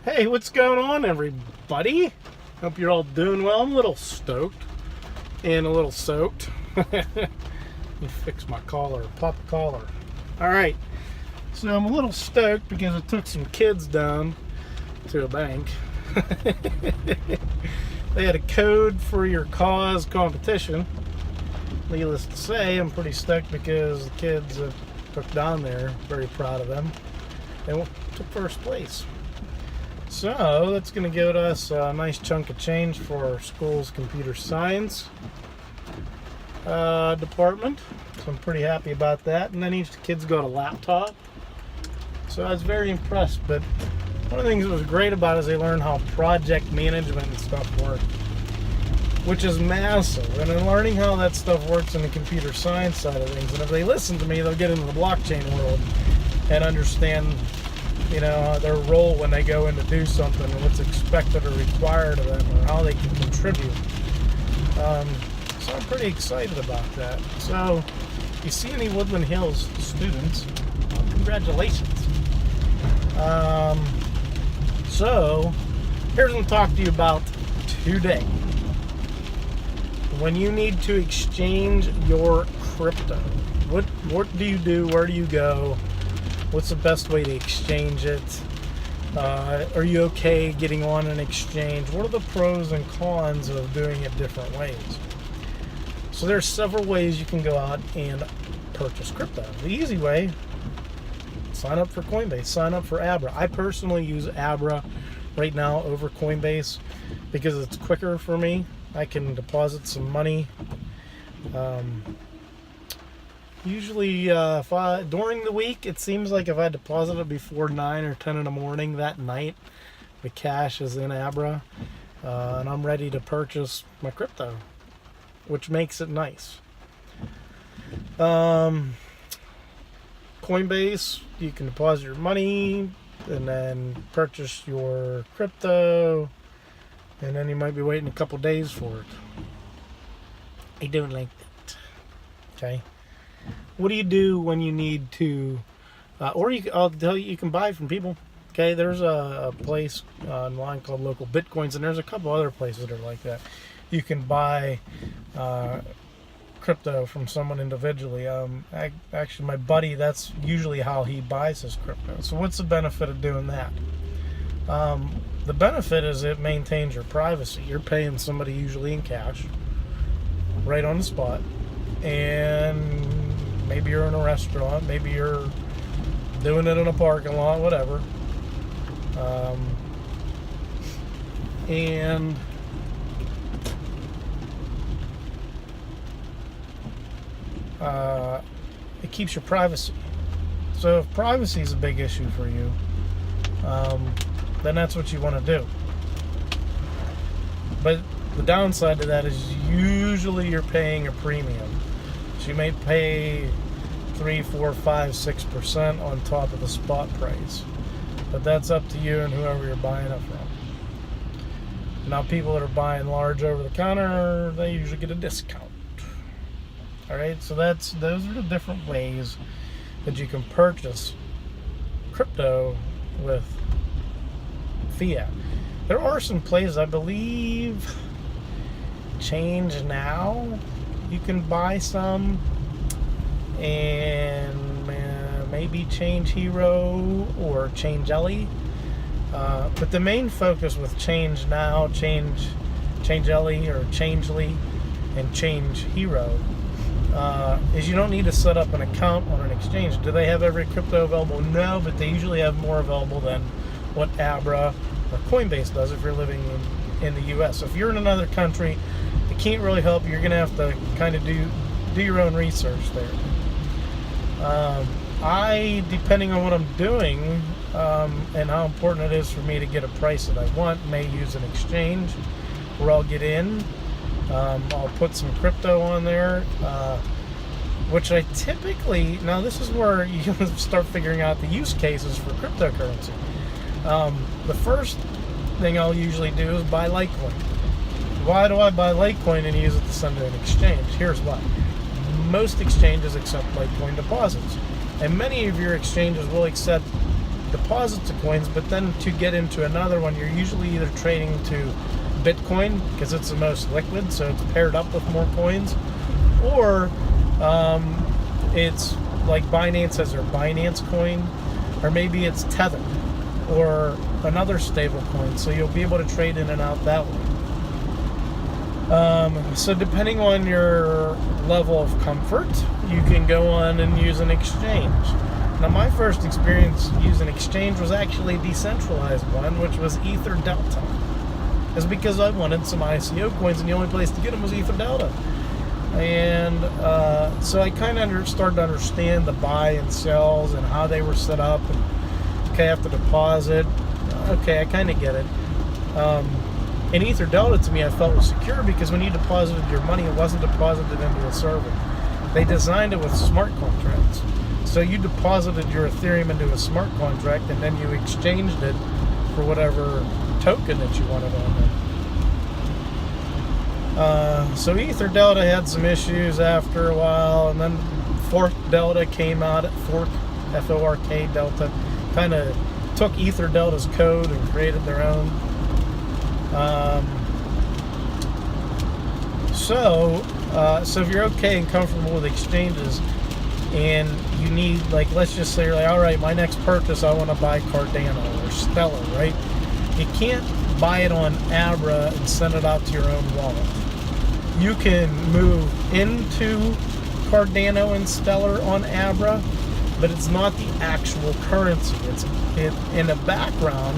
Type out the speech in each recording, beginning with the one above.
Hey, what's going on, everybody? Hope you're all doing well. I'm a little stoked and a little soaked. Let me fix my collar, pop collar. All right, so I'm a little stoked because I took some kids down to a bank. They had a code for your cause competition. Needless to say, I'm pretty stoked because the kids that took down there, very proud of them. They took first place. So that's going to give us a nice chunk of change for our school's computer science department. So I'm pretty happy about that. And then each of the kids got a laptop. So I was very impressed. But one of the things that was great about it is they learned how project management and stuff work, which is massive. And in learning how that stuff works in the computer science side of things, and if they listen to me, they'll get into the blockchain world and understand their role when they go in to do something and what's expected or required of them or how they can contribute. So I'm pretty excited about that. So if you see any Woodland Hills students, well, congratulations. So here's what I'm talking to you about today. When you need to exchange your crypto, what do you do? Where do you go? What's the best way to exchange it? Are you okay getting on an exchange? What are the pros and cons of doing it different ways? So there's several ways you can go out and purchase crypto. The easy way, sign up for Coinbase, sign up for Abra. I personally use Abra right now over Coinbase because it's quicker for me. I can deposit some money. Usually, during the week, it seems like if I deposit it before 9 or 10 in the morning that night, the cash is in Abra, and I'm ready to purchase my crypto, which makes it nice. Coinbase, you can deposit your money and then purchase your crypto, and then you might be waiting a couple days for it. I don't like that. Okay. What do you do when you need to, I'll tell you, you can buy from people. Okay, there's a place online called Local Bitcoins, and there's a couple other places that are like that. You can buy crypto from someone individually. Actually, my buddy, that's usually how he buys his crypto. So what's the benefit of doing that? The benefit is it maintains your privacy. You're paying somebody usually in cash, right on the spot, and maybe you're in a restaurant, maybe you're doing it in a parking lot, whatever. And it keeps your privacy. So if privacy is a big issue for you, then that's what you want to do. But the downside to that is usually you're paying a premium. So you may pay 3, 4, 5, 6% on top of the spot price. But that's up to you and whoever you're buying it from. Now, people that are buying large over the counter, they usually get a discount. Alright, so those are the different ways that you can purchase crypto with fiat. There are some places, I believe, Change Now, you can buy some, and maybe Change Hero or Changelly. But the main focus with Change Now, Changelly or Changely, and Change Hero is you don't need to set up an account on an exchange. Do they have every crypto available? No, but they usually have more available than what Abra or Coinbase does if you're living in the U.S. So if you're in another country, it can't really help you. You're going to have to kind of do your own research there. Depending on what I'm doing and how important it is for me to get a price that I want, may use an exchange where I'll get in. I'll put some crypto on there, which I typically, now this is where you start figuring out the use cases for cryptocurrency. The first thing I'll usually do is buy Litecoin. Why do I buy Litecoin and use it to send to an exchange? Here's why. Most exchanges accept Litecoin deposits, and many of your exchanges will accept deposits of coins, but then to get into another one, you're usually either trading to Bitcoin because it's the most liquid, so it's paired up with more coins, or it's like Binance has their Binance coin, or maybe it's Tether or another stable coin, so you'll be able to trade in and out that way. So depending on your level of comfort, you can go on and use an exchange. Now, my first experience using exchange was actually a decentralized one, which was EtherDelta. It's because I wanted some ICO coins, and the only place to get them was EtherDelta. And so I kind of started to understand the buy and sells and how they were set up. And, okay, I have to deposit. Okay, I kind of get it. And EtherDelta, to me, I felt was secure because when you deposited your money, it wasn't deposited into a server. They designed it with smart contracts. So you deposited your Ethereum into a smart contract, and then you exchanged it for whatever token that you wanted on there. So EtherDelta had some issues after a while, and then Fork Delta came out at Fork, F-O-R-K Delta, kind of took EtherDelta's code and created their own. So if you're okay and comfortable with exchanges, and you need, like, let's just say you're like, all right, my next purchase, I want to buy Cardano or Stellar, right? You can't buy it on Abra and send it out to your own wallet. You can move into Cardano and Stellar on Abra, but it's not the actual currency. In the background,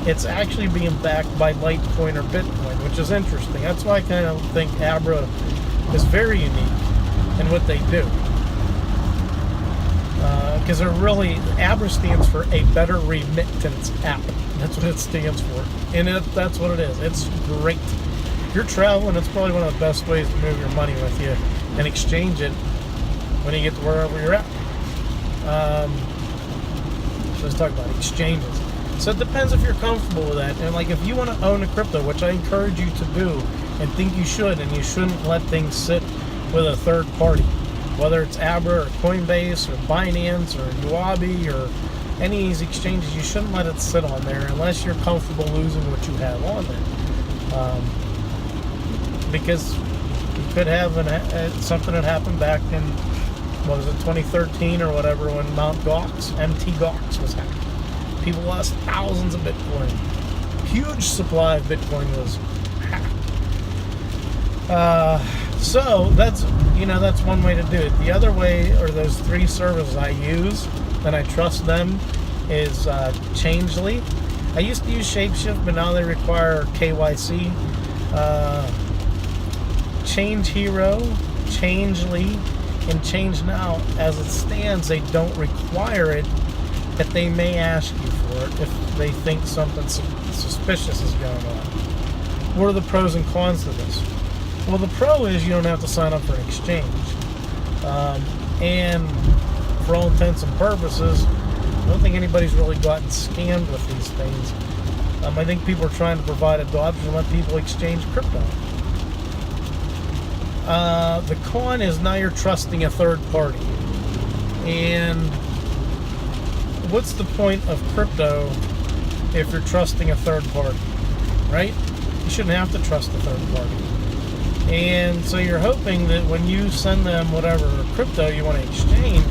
it's actually being backed by Litecoin or Bitcoin, which is interesting. That's why I kind of think Abra is very unique in what they do. Because they're really, Abra stands for a better remittance app. That's what it stands for. And that's what it is. It's great. If you're traveling, it's probably one of the best ways to move your money with you and exchange it when you get to wherever you're at. So let's talk about exchanges. So it depends if you're comfortable with that. And like, if you want to own a crypto, which I encourage you to do and think you should, and you shouldn't let things sit with a third party, whether it's Abra or Coinbase or Binance or Huobi or any of these exchanges, you shouldn't let it sit on there unless you're comfortable losing what you have on there. Because you could have something that happened back in, what was it, 2013 or whatever, when MT Gox was hacked. People lost thousands of Bitcoin. Huge supply of Bitcoin was hacked. So that's one way to do it. The other way, or those three services I use, and I trust them, is Changelly. I used to use Shapeshift, but now they require KYC. Change Hero, Changelly, and Change Now, as it stands, they don't require it, but they may ask you for it if they think something suspicious is going on. What are the pros and cons to this? Well, the pro is you don't have to sign up for an exchange. And for all intents and purposes, I don't think anybody's really gotten scammed with these things. I think people are trying to provide adoption and let people exchange crypto. The con is now you're trusting a third party. And what's the point of crypto if you're trusting a third party, right? You shouldn't have to trust a third party. And so you're hoping that when you send them whatever crypto you want to exchange,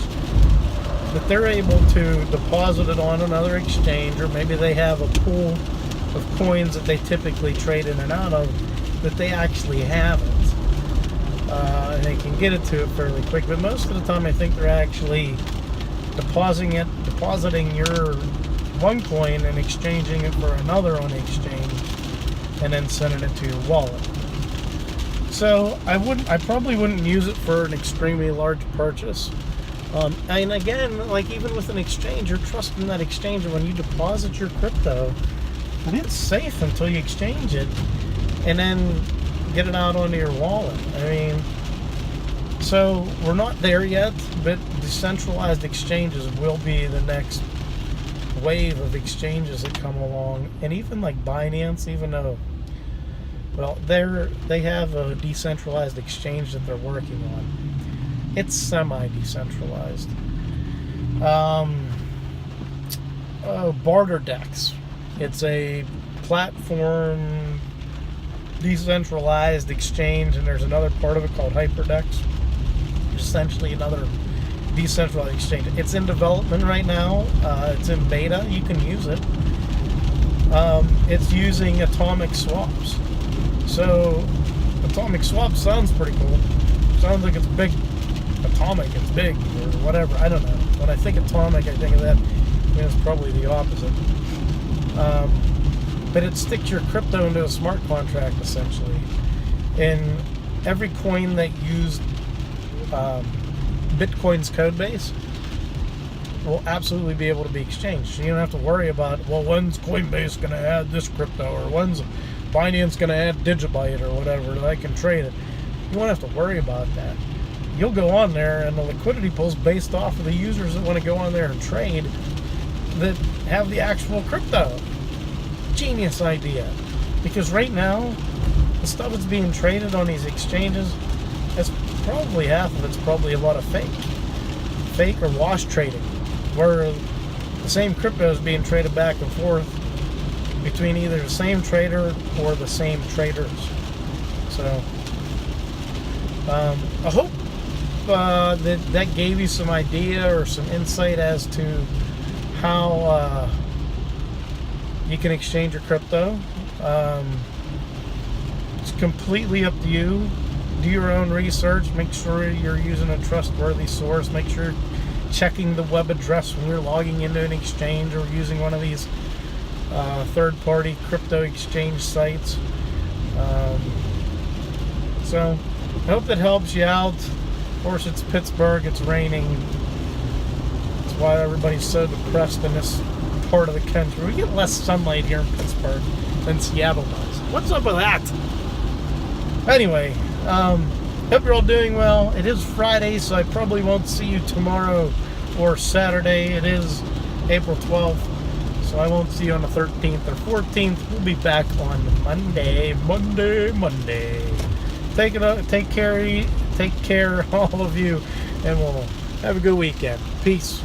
that they're able to deposit it on another exchange, or maybe they have a pool of coins that they typically trade in and out of, that they actually have it. And they can get it to it fairly quick. But most of the time I think they're actually depositing your one coin and exchanging it for another on the exchange, and then sending it to your wallet. So I probably wouldn't use it for an extremely large purchase. And again, like, even with an exchange, you're trusting that exchange, and when you deposit your crypto, it's safe until you exchange it and then get it out onto your wallet. I mean, so we're not there yet, but decentralized exchanges will be the next wave of exchanges that come along. And even like Binance, even though, well, they have a decentralized exchange that they're working on. It's semi-decentralized. Barter Dex. It's a platform decentralized exchange, and there's another part of it called HyperDex. Essentially another decentralized exchange. It's in development right now. It's in beta. You can use it. It's using atomic swaps. So atomic swaps sounds pretty cool. Sounds like it's big. Atomic, it's big, or whatever. I don't know. When I think atomic, I think of that. I mean, it's probably the opposite. But it sticks your crypto into a smart contract, essentially. And every coin that used Bitcoin's code base will absolutely be able to be exchanged. So you don't have to worry about, well, when's Coinbase going to add this crypto, or when's Binance going to add Digibyte or whatever, that I can trade it. You won't have to worry about that. You'll go on there, and the liquidity pool's based off of the users that want to go on there and trade that have the actual crypto. Genius idea. Because right now, the stuff that's being traded on these exchanges, that's probably half of it's probably a lot of fake or wash trading, where the same crypto is being traded back and forth between either the same trader or the same traders. So I hope that gave you some idea or some insight as to how you can exchange your crypto. It's completely up to you. Do your own research. Make sure you're using a trustworthy source. Make sure you're checking the web address when you're logging into an exchange or using one of these third-party crypto exchange sites. So I hope that helps you out. Of course, it's Pittsburgh. It's raining. That's why everybody's so depressed in this part of the country. We get less sunlight here in Pittsburgh than Seattle does. What's up with that? Anyway, hope you're all doing well. It is Friday, so I probably won't see you tomorrow or Saturday. It is April 12th, so I won't see you on the 13th or 14th. We'll be back on Monday. Take care, all of you, and we'll have a good weekend. Peace.